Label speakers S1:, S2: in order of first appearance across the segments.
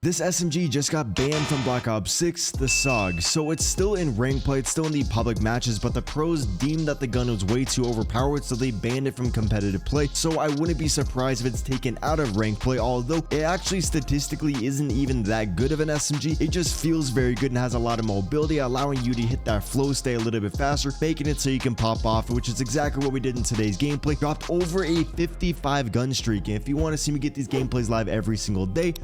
S1: This SMG just got banned from Black Ops 6, the SAUG, so it's still in rank play, it's still in the public matches, but the pros deemed that the gun was way too overpowered, so they banned it from competitive play. So I wouldn't be surprised if it's taken out of rank play, although it actually statistically isn't even that good of an SMG. It just feels very good and has a lot of mobility, allowing you to hit that flow stay a little bit faster, making it so you can pop off, which is exactly what we did in today's gameplay. Dropped over a 55 gun streak, and if you want to see me get these gameplays live every single day,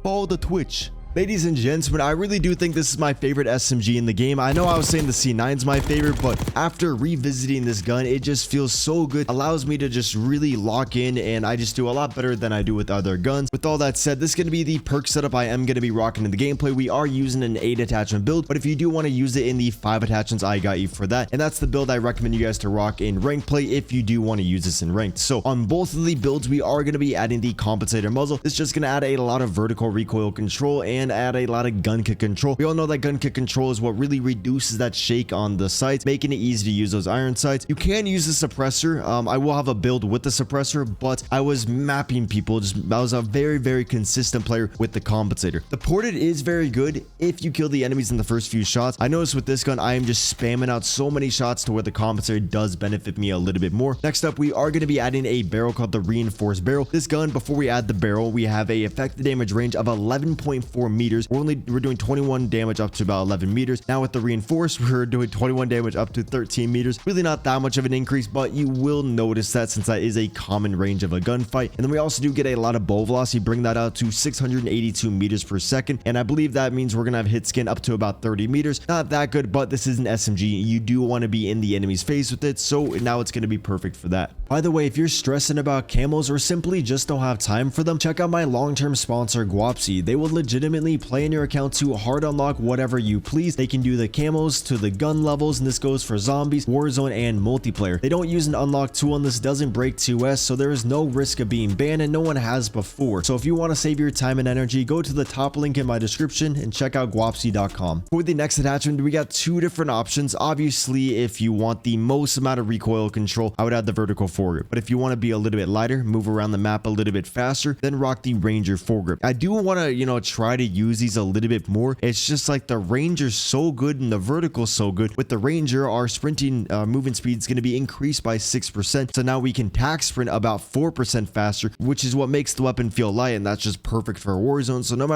S1: follow the Twitch. Ladies and gentlemen, I really do think this is my favorite SMG in the game. I know I was saying the C9 is my favorite, but after revisiting this gun, it just feels so good. Allows me to just really lock in, and I just do a lot better than I do with other guns. With all that said, this is going to be the perk setup I am going to be rocking in the gameplay. We are using an 8 attachment build, but if you do want to use it in the 5 attachments, I got you for that. And that's the build I recommend you guys to rock in rank play if you do want to use this in ranked. So on both of the builds, we are going to be adding the compensator muzzle. It's just going to add a lot of vertical recoil control and add a lot of gun kick control. We all know that gun kick control is what really reduces that shake on the sights, making it easy to use those iron sights. You can use the suppressor. I will have a build with the suppressor, but I was mapping people. I was a very consistent player with the compensator. The ported is very good if you kill the enemies in the first few shots. I noticed with this gun, I am just spamming out so many shots to where the compensator does benefit me a little bit more. Next up, we are going to be adding a barrel called the reinforced barrel. This gun, before we add the barrel, we have a effective damage range of 11.4 meters. We're doing 21 damage up to about 11 meters. Now with the reinforced, we're doing 21 damage up to 13 meters. Really not that much of an increase, but you will notice that since that is a common range of a gunfight. And then we also do get a lot of bow velocity, bring that out to 682 meters per second. And I believe that means we're gonna have hit skin up to about 30 meters. Not that good, but this is an SMG. You do want to be in the enemy's face with it, so now it's gonna be perfect for that. By the way, if you're stressing about camos or simply just don't have time for them, check out my long-term sponsor, Guapsi. They will legitimately play in your account to hard unlock whatever you please. They can do the camos to the gun levels, and this goes for zombies, Warzone, and multiplayer. They don't use an unlock tool, and this doesn't break 2S, so there is no risk of being banned, and no one has before. So if you want to save your time and energy, go to the top link in my description and check out guapsi.com. For the next attachment, we got 2 different options. Obviously, if you want the most amount of recoil control, I would add the vertical foregrip. But if you want to be a little bit lighter, move around the map a little bit faster, then rock the Ranger foregrip. I do want to, try to use these a little bit more. It's just like the Ranger's so good and the vertical's so good. With the Ranger, our sprinting movement speed is going to be increased by 6%. So now we can tack sprint about 4% faster, which is what makes the weapon feel light, and that's just perfect for Warzone. So no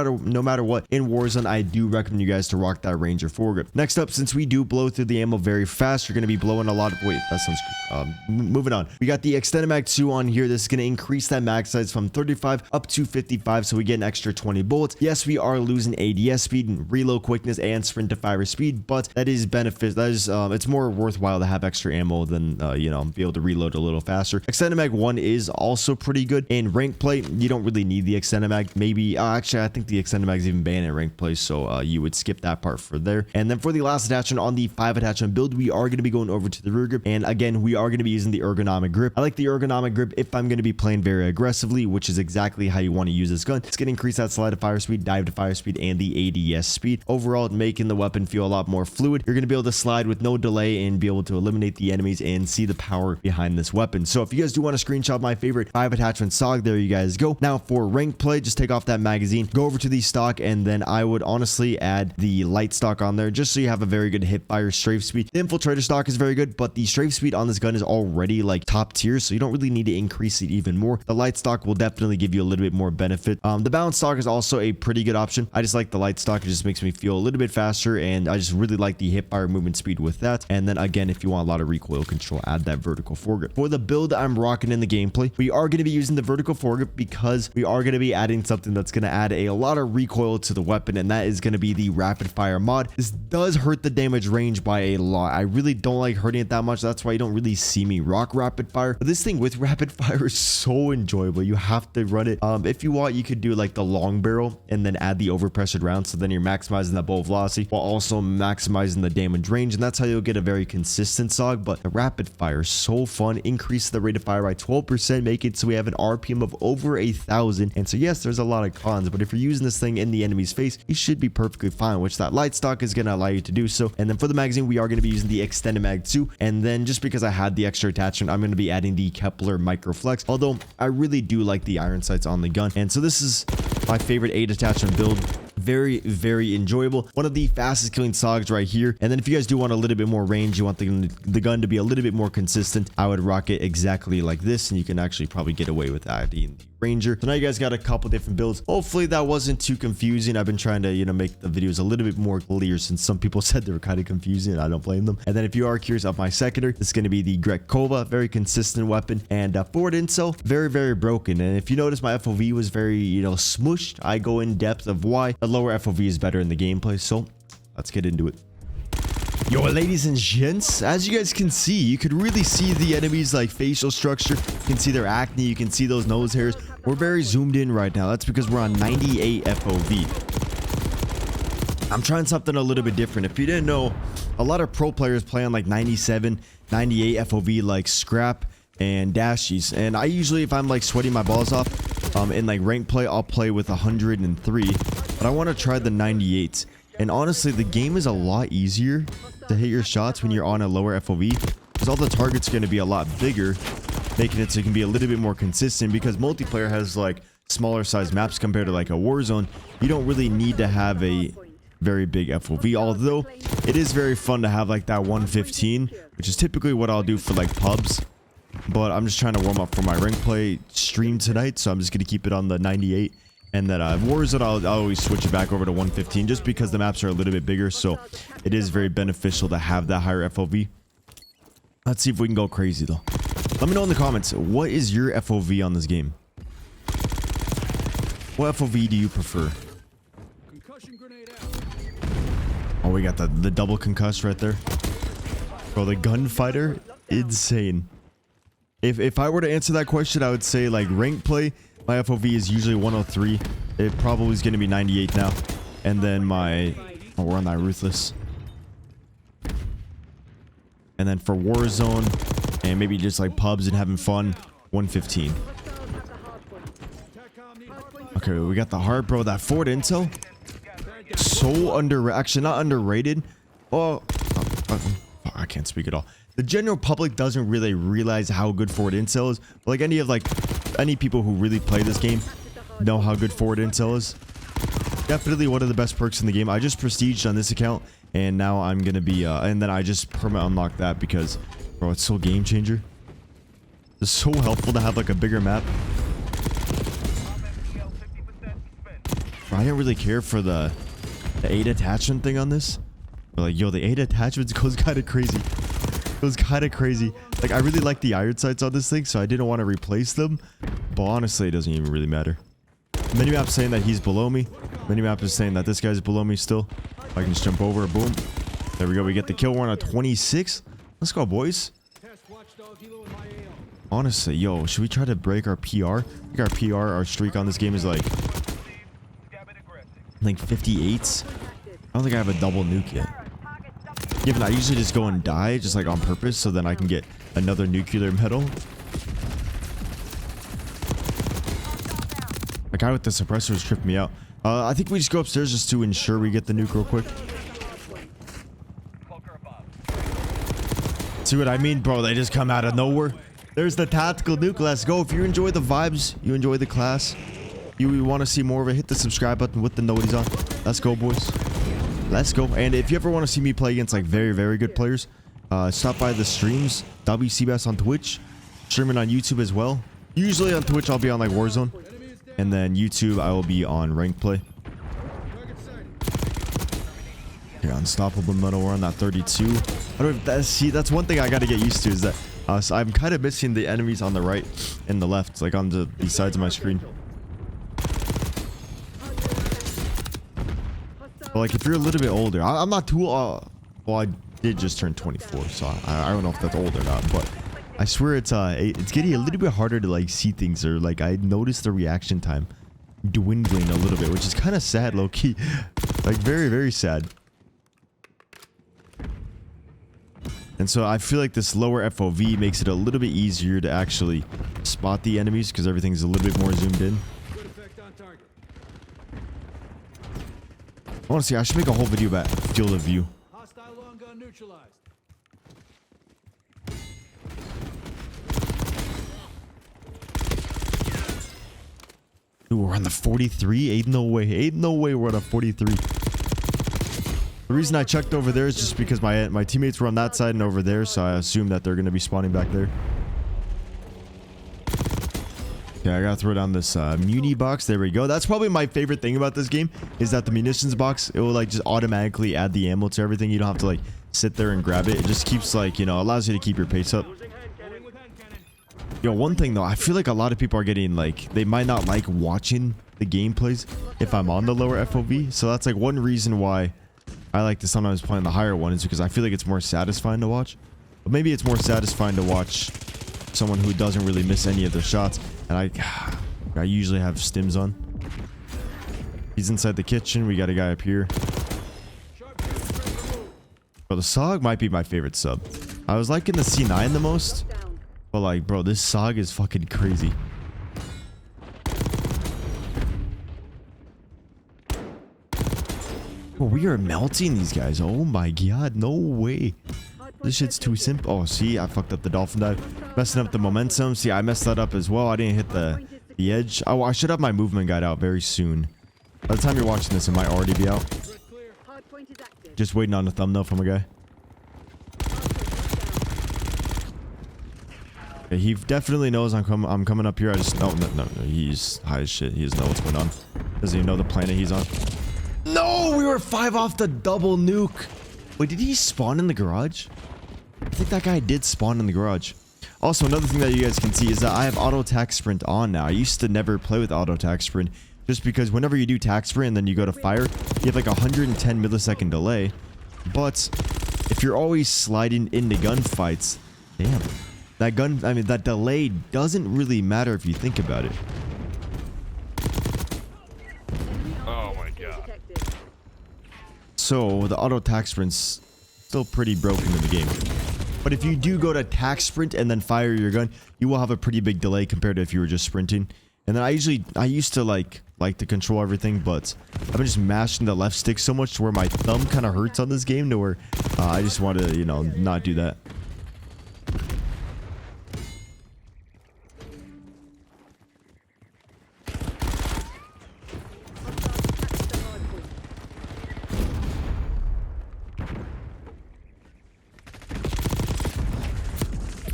S1: matter what, in Warzone, I do recommend you guys to rock that Ranger foregrip. Next up, since we do blow through the ammo very fast, you're going to be blowing a lot of... Wait, that sounds good. Moving on. We got the Extended Mag 2 on here. This is going to increase that mag size from 35 up to 55, so we get an extra 20 bullets. Yes, we are losing ADS speed and reload quickness and sprint to fire speed, but that is benefit. That is it's more worthwhile to have extra ammo than be able to reload a little faster. Extended Mag 1 is also pretty good. In rank play, you don't really need the Extended Mag. Maybe actually I think the Extended Mag is even banned in rank play, so you would skip that part for there. And then for the last attachment on the 5 attachment build, we are going to be going over to the rear grip, and again we are going to be using the ergonomic grip. I like the ergonomic grip if I'm going to be playing very aggressively, which is exactly how you want to use this gun. It's going to increase that slide to fire speed, dive to fire speed, and the ADS speed. Overall, making the weapon feel a lot more fluid. You're going to be able to slide with no delay and be able to eliminate the enemies and see the power behind this weapon. So if you guys do want to screenshot my favorite 5 attachment SAUG, there you guys go. Now for rank play, just take off that magazine, go over to the stock, and then I would honestly add the light stock on there just so you have a very good hip fire strafe speed. The infiltrator stock is very good, but the strafe speed on this gun is already like top tier, so you don't really need to increase it even more. The light stock will definitely give you a little bit more benefit. The balance stock is also a pretty good option. I just like the light stock. It just makes me feel a little bit faster, and I just really like the hip fire movement speed with that. And then again, if you want a lot of recoil control, add that vertical foregrip. For the build I'm rocking in the gameplay, we are going to be using the vertical foregrip because we are going to be adding something that's going to add a lot of recoil to the weapon, and that is going to be the rapid fire mod. This does hurt the damage range by a lot. I really don't like hurting it that much. That's why you don't really see me rock rapid fire. But this thing with rapid fire is so enjoyable. You have to run it. If you want, you could do like the long barrel and then add the overpressured round, so then you're maximizing that bow velocity while also maximizing the damage range, and that's how you'll get a very consistent SAUG. But the rapid fire is so fun. Increase the rate of fire by 12%, make it so we have an RPM of over 1,000. And so yes, there's a lot of cons, but if you're using this thing in the enemy's face, you should be perfectly fine, which that light stock is going to allow you to do so. And then for the magazine, we are going to be using the Extended Mag 2, and then just because I had the extra attachment, I'm going to be be adding the Kepler Microflex, although I really do like the iron sights on the gun. And so this is my favorite 8 attachment build. Very, very enjoyable. One of the fastest killing SAUGs right here. And then if you guys do want a little bit more range, you want the gun to be a little bit more consistent, I would rock it exactly like this, and you can actually probably get away with that in the Ranger. So now you guys got a couple different builds. Hopefully that wasn't too confusing. I've been trying to, you know, make the videos a little bit more clear, since some people said they were kind of confusing, and I don't blame them. And then if you are curious of my secondary, this is going to be the Grekova, very consistent weapon, and forward incel, very, very broken. And if you notice, my FOV was very, you know, smushed. I go in depth of why the lower FOV is better in the gameplay, so let's get into it. Yo, ladies and gents, as you guys can see, you could really see the enemies' like facial structure. You can see their acne, you can see those nose hairs. We're very zoomed in right now. That's because we're on 98 FOV. I'm trying something a little bit different. If you didn't know, a lot of pro players play on like 97, 98 FOV like scrap and dashies. And I usually, if I'm like sweating my balls off in like rank play, I'll play with 103. But I want to try the 98. And honestly, the game is a lot easier to hit your shots when you're on a lower FOV, because all the targets are going to be a lot bigger, making it so it can be a little bit more consistent. Because multiplayer has like smaller size maps compared to like a Warzone, you don't really need to have a very big FOV, although it is very fun to have like that 115, which is typically what I'll do for like pubs. But I'm just trying to warm up for my rank play stream tonight, so I'm just going to keep it on the 98. And then Warzone, I'll always switch it back over to 115 just because the maps are a little bit bigger. So it is very beneficial to have that higher FOV. Let's see if we can go crazy though. Let me know in the comments, what is your FOV on this game? What FOV do you prefer? Oh, we got the double concuss right there. Bro, the gunfighter, insane. If I were to answer that question, I would say like rank play, my FOV is usually 103. It probably is going to be 98 now. And then my... Oh, we're on that Ruthless. And then for Warzone, and maybe just like pubs and having fun, 115. Okay, we got the heart, bro. That forward intel, so actually not underrated. Oh, I can't speak at all. The general public doesn't really realize how good forward intel is. But like any people who really play this game know how good forward intel is. Definitely one of the best perks in the game. I just prestiged on this account, and now I'm gonna be and then I just perma unlock that because, bro, it's so game changer. It's so helpful to have like a bigger map. Bro, I didn't really care for the 8 attachment thing on this. But like, yo, the 8 attachments goes kind of crazy. It was kind of crazy. Like, I really like the iron sights on this thing, so I didn't want to replace them. But honestly, it doesn't even really matter. Minimap's saying that he's below me. Minimap is saying that this guy's below me still. I can just jump over. Boom. There we go. We get the kill. We're on a 26. Let's go, boys. Honestly, yo, should we try to break our PR? I think our PR, our streak on this game is like 58s. I don't think I have a double nuke yet. Given I usually just go and die just like on purpose so then I can get another nuclear medal. The guy with the suppressors tripped me out. I think we just go upstairs just to ensure we get the nuke real quick. See what I mean, bro? They just come out of nowhere. There's the tactical nuke. Let's go. If you enjoy the vibes, you enjoy the class, you want to see more of it, hit the subscribe button with the noties on. Let's go, boys. Let's go. And if you ever want to see me play against like very, very good players, stop by the streams. Cbass on Twitch, streaming on YouTube as well. Usually on Twitch I'll be on like Warzone, and then YouTube I will be on rank play. Here, unstoppable medal. We're on that 32. See, that's one thing I got to get used to, is that so I'm kind of missing the enemies on the right and the left, like on the sides of my screen. But like if you're a little bit older, I'm not too well, I did just turn 24, so I don't know if that's old or not, but I swear it's getting a little bit harder to like see things, or like I noticed the reaction time dwindling a little bit, which is kind of sad, low key. Like very, very sad. And so I feel like this lower FOV makes it a little bit easier to actually spot the enemies because everything's a little bit more zoomed in. Honestly, I should make a whole video about field of view. Ooh, we're on the 43. Ain't no way. Ain't no way we're on a 43. The reason I checked over there is just because my teammates were on that side and over there, so I assume that they're going to be spawning back there. Okay, I gotta throw down this muni box. There we go. That's probably my favorite thing about this game, is that the munitions box, it will like just automatically add the ammo to everything. You don't have to like sit there and grab it. It just keeps like, you know, allows you to keep your pace up. Yo, one thing though, I feel like a lot of people are getting like, they might not like watching the gameplays if I'm on the lower FOV. So that's like one reason why I like to sometimes play on the higher one, is because I feel like it's more satisfying to watch. But maybe it's more satisfying to watch someone who doesn't really miss any of their shots. And I usually have stims on. He's inside the kitchen. We got a guy up here. Bro, the SAUG might be my favorite sub. I was liking the C9 the most. But like, bro, this SAUG is fucking crazy. Bro, we are melting these guys. Oh my god, no way. This shit's too simple. Oh, see, I fucked up the dolphin dive. Messing up the momentum. See, I messed that up as well. I didn't hit the edge. Oh, I should have my movement guide out very soon. By the time you're watching this, it might already be out. Just waiting on the thumbnail from a guy. Okay, he definitely knows I'm coming up here. I just... No, he's high as shit. He doesn't know what's going on. Doesn't even know the planet he's on. No! We were 5 off the double nuke. Wait, did he spawn in the garage? I think that guy did spawn in the garage. Also, another thing that you guys can see is that I have auto tac sprint on now. I used to never play with auto tac sprint, just because whenever you do tac sprint and then you go to fire, you have like 110 millisecond delay. But if you're always sliding into gunfights, damn, that delay doesn't really matter if you think about it.
S2: Oh my god.
S1: So the auto tac sprint's still pretty broken in the game. But if you do go to tac sprint and then fire your gun, you will have a pretty big delay compared to if you were just sprinting. And then I used to like to control everything, but I've been just mashing the left stick so much to where my thumb kind of hurts on this game, to where I just want to, you know, not do that.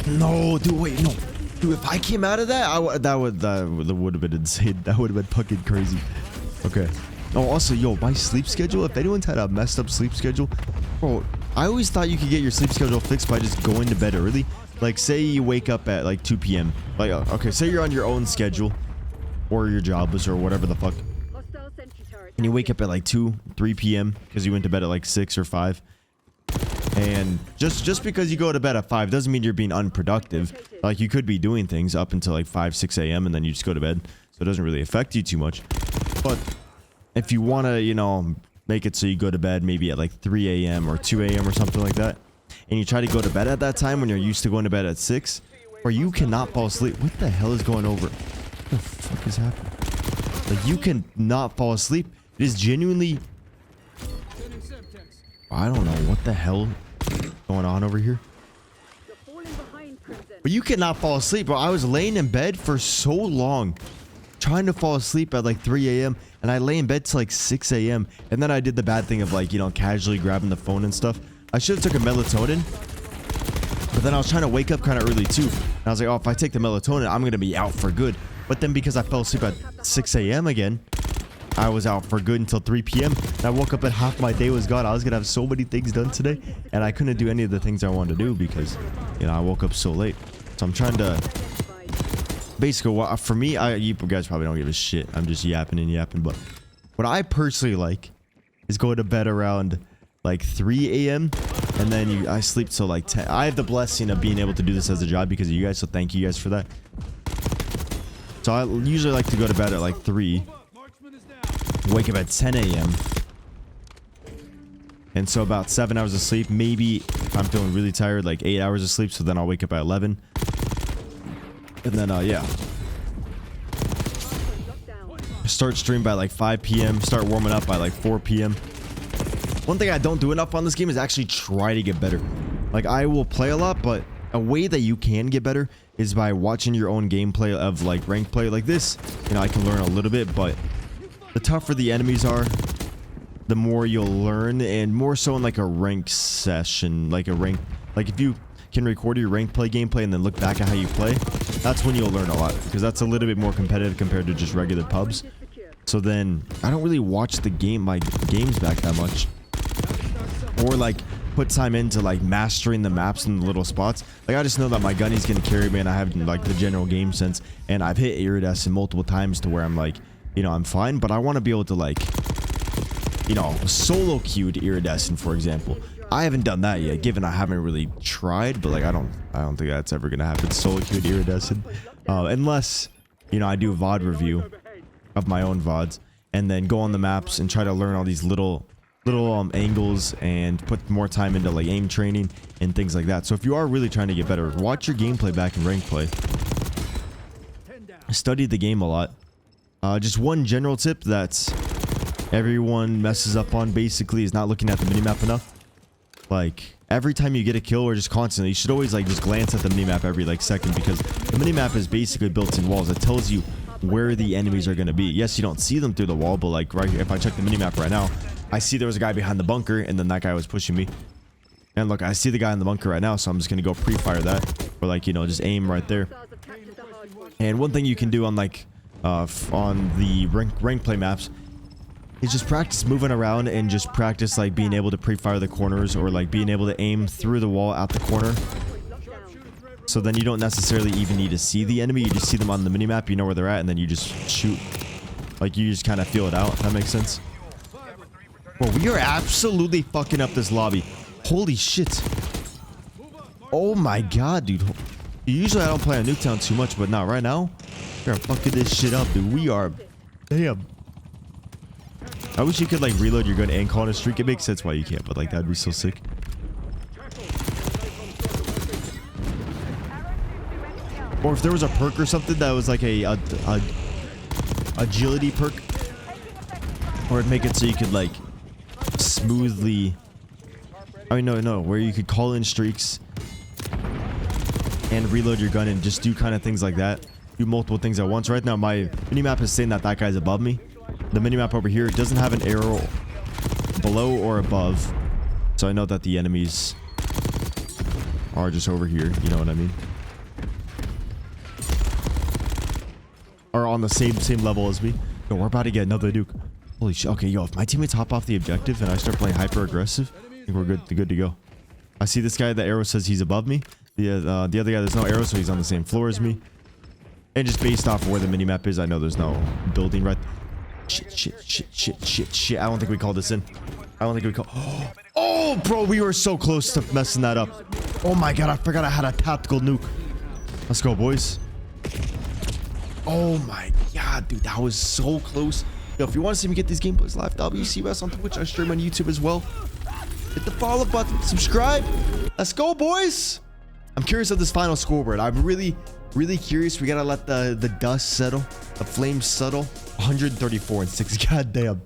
S1: No, dude, wait, no. Dude, if I came out of that, that would have been insane. That would have been fucking crazy. Okay. Oh, also, yo, my sleep schedule, if anyone's had a messed up sleep schedule, bro, I always thought you could get your sleep schedule fixed by just going to bed early. Like, say you wake up at, like, 2 p.m. Like, okay, say you're on your own schedule, or your jobless, or whatever the fuck. And you wake up at, like, 2, 3 p.m. because you went to bed at, like, 6 or 5. And just because you go to bed at 5 doesn't mean you're being unproductive. Like, you could be doing things up until like 5, 6 a.m. and then you just go to bed. So it doesn't really affect you too much. But if you want to, you know, make it so you go to bed maybe at like 3 a.m. or 2 a.m. or something like that, and you try to go to bed at that time when you're used to going to bed at 6, or you cannot fall asleep. What the hell is going over? What the fuck is happening? Like, you cannot fall asleep. It is genuinely... I don't know what the hell going on over here. But you cannot fall asleep, bro. I was laying in bed for so long trying to fall asleep at like 3 a.m. and I lay in bed till like 6 a.m. and then I did the bad thing of, like, you know, casually grabbing the phone and stuff. I should have took a melatonin, but then I was trying to wake up kind of early too, and I was like, oh, if I take the melatonin, I'm gonna be out for good. But then because I fell asleep at 6 a.m. again, I was out for good until 3 p.m. and I woke up and half my day was gone. I was gonna have so many things done today, and I couldn't do any of the things I wanted to do because, you know, I woke up so late. So I'm trying to basically, for me, you guys probably don't give a shit. I'm just yapping and yapping, but what I personally like is going to bed around like 3 a.m. and then I sleep till like 10. I have the blessing of being able to do this as a job because of you guys, so thank you guys for that. So I usually like to go to bed at like 3. Wake up at 10 a.m. And so about 7 hours of sleep. Maybe if I'm feeling really tired, like 8 hours of sleep. So then I'll wake up at 11. And then, yeah. Start stream by like 5 p.m. Start warming up by like 4 p.m. One thing I don't do enough on this game is actually try to get better. Like, I will play a lot, but a way that you can get better is by watching your own gameplay of like rank play like this. You know, I can learn a little bit, but the tougher the enemies are, the more you'll learn, and more so in like a rank session, like if you can record your rank play gameplay and then look back at how you play, that's when you'll learn a lot, because that's a little bit more competitive compared to just regular pubs. So then I don't really watch my games back that much, or like put time into like mastering the maps and the little spots. Like I just know that my gunny's gonna carry me, and I have like the general game sense, and I've hit iridescent multiple times to where I'm like, you know, I'm fine, but I want to be able to like, you know, solo queued iridescent, for example. I haven't done that yet, given I haven't really tried, but like I don't think that's ever gonna happen, solo queued iridescent, unless, you know, I do a VOD review of my own VODs and then go on the maps and try to learn all these little angles and put more time into like aim training and things like that. So if you are really trying to get better, watch your gameplay back in rank play, study the game a lot. Just one general tip that everyone messes up on basically is not looking at the minimap enough. Like every time you get a kill, or just constantly, you should always like just glance at the minimap every like second, because the minimap is basically built in walls. It tells you where the enemies are going to be. Yes, you don't see them through the wall, but like right here, if I check the minimap right now, I see there was a guy behind the bunker, and then that guy was pushing me. And look, I see the guy in the bunker right now, so I'm just going to go pre-fire that, or like, you know, just aim right there. And one thing you can do on like on the rank play maps is just practice moving around, and just practice like being able to pre-fire the corners, or like being able to aim through the wall at the corner. So then you don't necessarily even need to see the enemy, you just see them on the minimap, you know where they're at, and then you just shoot. Like you just kind of feel it out, if that makes sense. Well, we are absolutely fucking up this lobby. Holy shit. Oh my god, dude. Usually I don't play on Nuketown too much, but not right now. We're fucking this shit up, dude. We are... Damn. I wish you could like reload your gun and call on a streak. It makes sense why you can't, but like that'd be so sick. Or if there was a perk or something that was like a agility perk, or it'd make it so you could like smoothly, I mean no, where you could call in streaks and reload your gun and just do kind of things like that, do multiple things at once. Right now my minimap is saying that that guy's above me. The minimap over here doesn't have an arrow below or above, so I know that the enemies are just over here, you know what I mean, are on the same level as me. Yo, we're about to get another nuke. Holy shit. Okay, yo, if my teammates hop off the objective and I start playing hyper aggressive, I think we're good to go. I see this guy, the arrow says he's above me. The other guy, there's no arrow, so he's on the same floor as me. And just based off of where the minimap is, I know there's no building right. Shit. I don't think we called this in. I don't think we called. Oh, bro, we were so close to messing that up. Oh my god, I forgot I had a tactical nuke. Let's go, boys. Oh my god, dude, that was so close. Yo, if you want to see me get these gameplays live, Cbass on Twitch. I stream on YouTube as well. Hit the follow button, subscribe. Let's go, boys. I'm curious of this final scoreboard. I'm really curious. We gotta let the dust settle, the flames settle. 134 and 6. God damn.